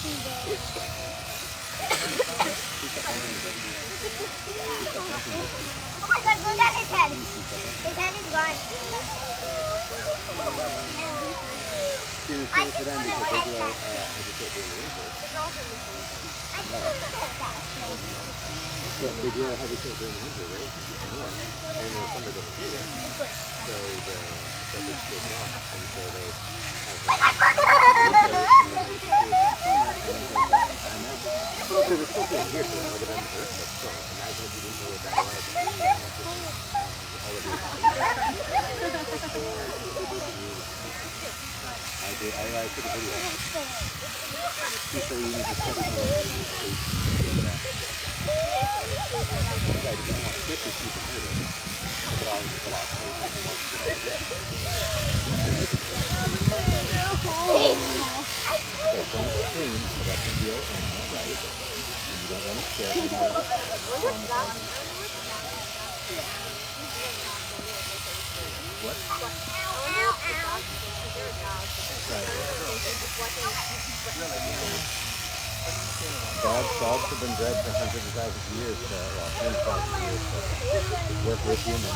Oh my God, look at his head. His head is gone. I just want to pet that. But they do have heavy coat during the winter, right? And the summer doesn't do that. So the feathers take off, and so they well, they were supposed to be here for them, like event first, but still, imagine if you didn't know what that was. All of I took a video. Usually you need to set it Dogs have been bred for hundreds of thousands of years, well, tens of thousands of years, to work with humans.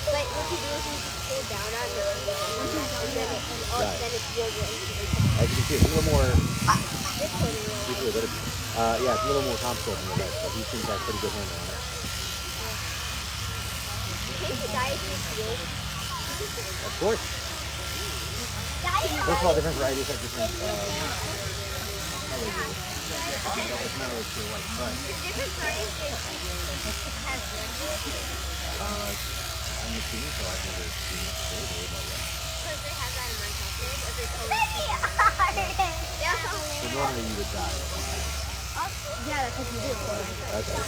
But what you do is you just pull down on it, and then it's your way. As you can see, it's a little more. Yeah, it's a little more complicated than the rest, but he seems to have pretty good handle on it. Of course. First of all, different varieties have different colors. It's not always pure white, but I'm assuming so. I've never seen it before, but yeah. Because they have that in Lancaster. So normally you would die. Yeah, that's what you do. Okay.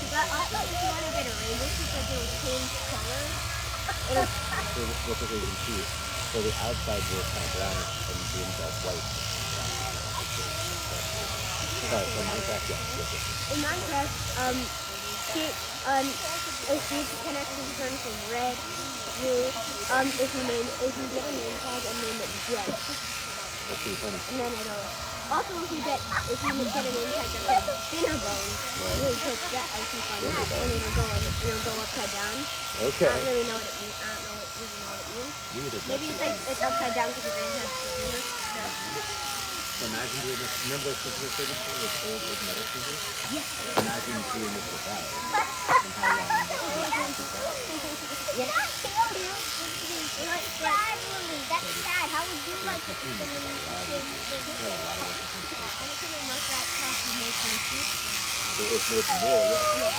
But I thought if you want to get a rainbow, because it would change color. So look at you can see. So the outside will kind of brown and the inside white. Sorry, so Minecraft, yeah. In Minecraft, a sheep can actually turn from red to if you get a name tag and name it Jet. That's pretty funny. And then also if you get a name tag that's like thinner bone, you put that I think on that and it'll go upside down. Okay. I don't really know what it means. I don't know what it means. Maybe it's upside down because it doesn't have scissors. So imagine doing this. Remember those scissors they did for those old metal scissors? Yes. Imagine doing this without. And how long Yeah. That's sad. How would you like to eat them in the So it's made from wool, yeah.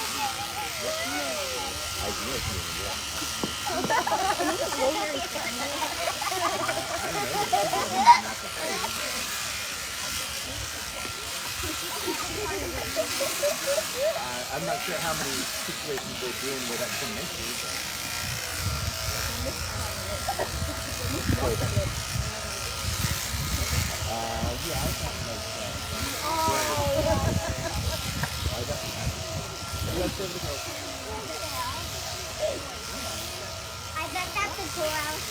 I know it's made from wool. I'm not sure how many situations they do in where that can make you, but... yeah, I thought I bet that's a cool house.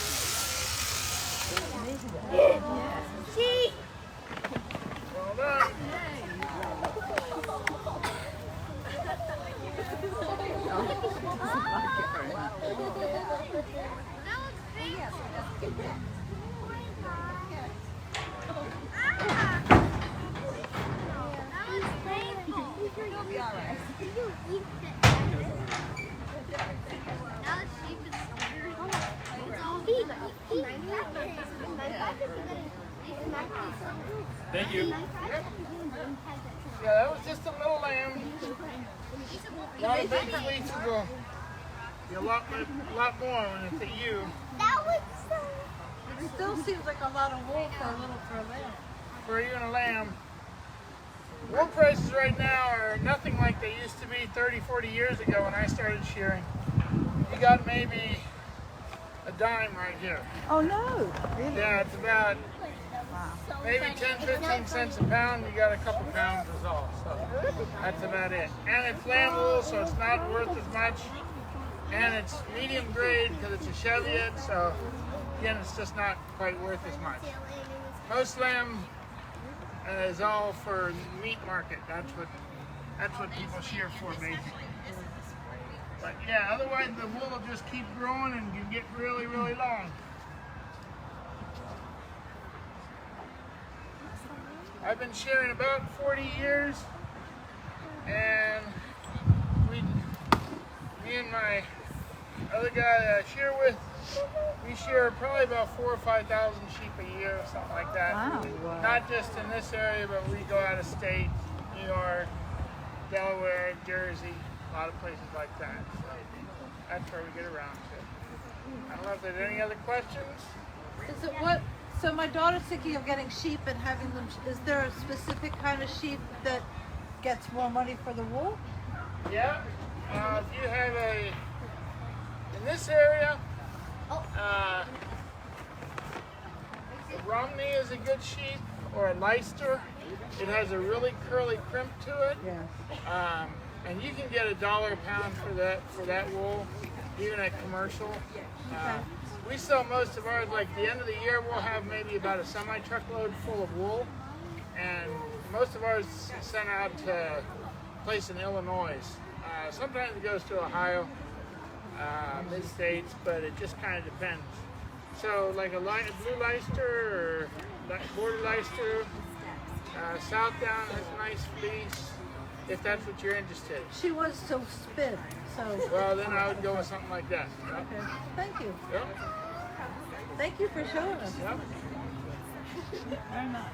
See? Well done. Thank you. Yeah, that was just a little lamb. A lot of big fleets will be a lot more when it's a ewe. That was so... It still seems like a lot of wool for a lamb. For a ewe and a lamb. Wool prices right now are nothing like they used to be 30, 40 years ago when I started shearing. You got maybe a dime right here. Oh no, really? Yeah, it's about maybe 10, 15 cents a pound. You got a couple pounds is all. So that's about it. And it's lamb wool, so it's not worth as much. and it's medium grade because it's a Cheviot, so again, it's just not quite worth as much. Most lamb is all for meat market. That's what people shear for, basically. But yeah, otherwise the wool will just keep growing and can get really, really long. I've been shearing about 40 years, and me and my other guy I shear with, we shear probably about 4,000 or 5,000 sheep a year or something like that. Wow. Not just in this area, but we go out of state, New York, Delaware, Jersey, a lot of places like that. So that's where we get around to. I don't know if there's any other questions. Is it what? So my daughter's thinking of getting sheep and having them. Is there a specific kind of sheep that gets more money for the wool? Yeah. If you have in this area, a Romney is a good sheep, or a Leicester. It has a really curly crimp to it. Yeah. And you can get $1 a pound for that wool, even at commercial. We sell most of ours, like the end of the year, we'll have maybe about a semi-truckload full of wool, and most of ours is sent out to a place in Illinois. Sometimes it goes to Ohio, mid-states, but it just kind of depends. So like a blue Leicester or border Leicester, Southdown has a nice fleece, if that's what you're interested in. She was so spin. So. Well, then I would go with something like that. Okay. Thank you. Yep. Thank you for showing us. Yep. Very much.